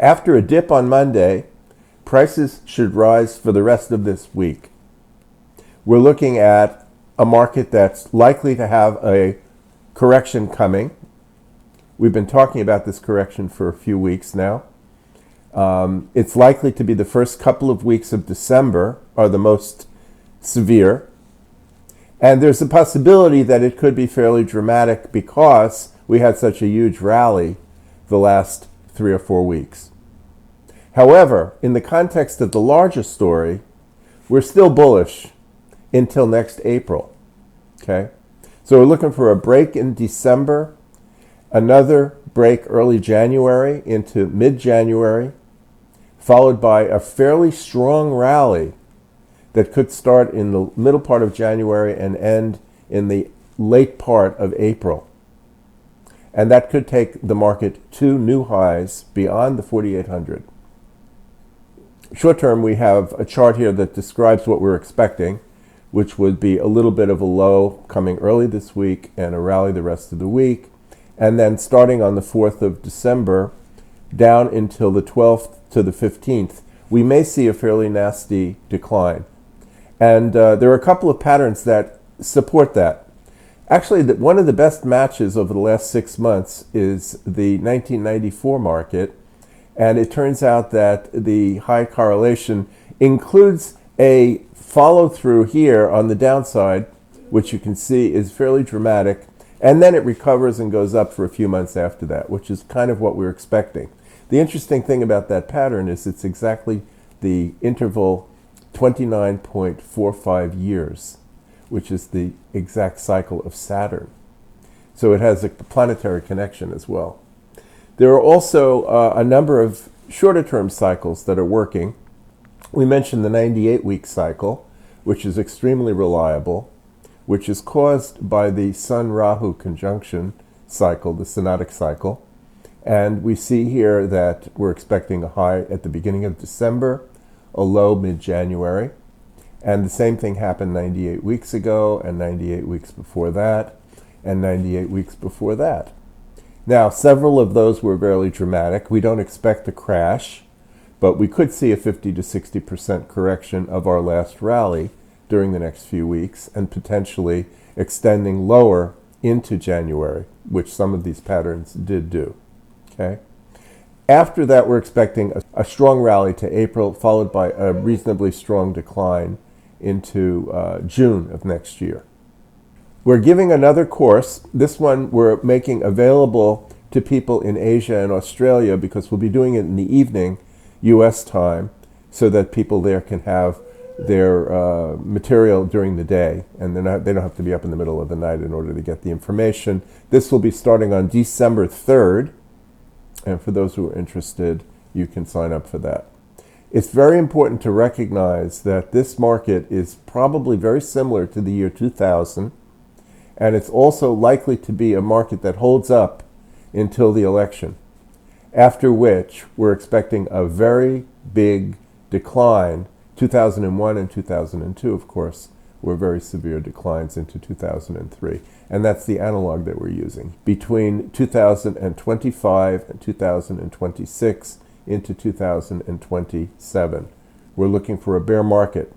After a dip on Monday, prices should rise for the rest of this week. We're looking at a market that's likely to have a correction coming. We've been talking about this correction for a few weeks now. It's likely to be the first couple of weeks of December are the most severe. And there's a possibility that it could be fairly dramatic because we had such a huge rally the last 3 or 4 weeks. However, in the context of the larger story, we're still bullish until next April. Okay? So we're looking for a break in December, another break early January into mid-January, followed by a fairly strong rally that could start in the middle part of January and end in the late part of April. And that could take the market to new highs beyond the 4,800. Short term, we have a chart here that describes what we're expecting, which would be a little bit of a low coming early this week and a rally the rest of the week. And then starting on the 4th of December, down until the 12th to the 15th, we may see a fairly nasty decline. And there are a couple of patterns that support that. Actually, one of the best matches over the last 6 months is the 1994 market. And it turns out that the high correlation includes a follow-through here on the downside, which you can see is fairly dramatic. And then it recovers and goes up for a few months after that, which is kind of what we're expecting. The interesting thing about that pattern is it's exactly the interval 29.45 years, which is the exact cycle of Saturn. So it has a planetary connection as well. There are also a number of shorter-term cycles that are working. We mentioned the 98-week cycle, which is extremely reliable, which is caused by the Sun-Rahu conjunction cycle, the synodic cycle. And we see here that we're expecting a high at the beginning of December, a low mid-January. And the same thing happened 98 weeks ago, and 98 weeks before that, and 98 weeks before that. Now, several of those were fairly dramatic. We don't expect a crash, but we could see a 50 to 60% correction of our last rally during the next few weeks, and potentially extending lower into January, which some of these patterns did do. Okay? After that, we're expecting a strong rally to April, followed by a reasonably strong decline into June of next year. We're giving another course. This one we're making available to people in Asia and Australia because we'll be doing it in the evening, U.S. time, so that people there can have their material during the day, and they don't have to be up in the middle of the night in order to get the information. This will be starting on December 3rd, and for those who are interested, you can sign up for that. It's very important to recognize that this market is probably very similar to the year 2000, and it's also likely to be a market that holds up until the election, after which we're expecting a very big decline. 2001 and 2002, of course, were very severe declines into 2003. And that's the analog that we're using. Between 2025 and 2026 into 2027, we're looking for a bear market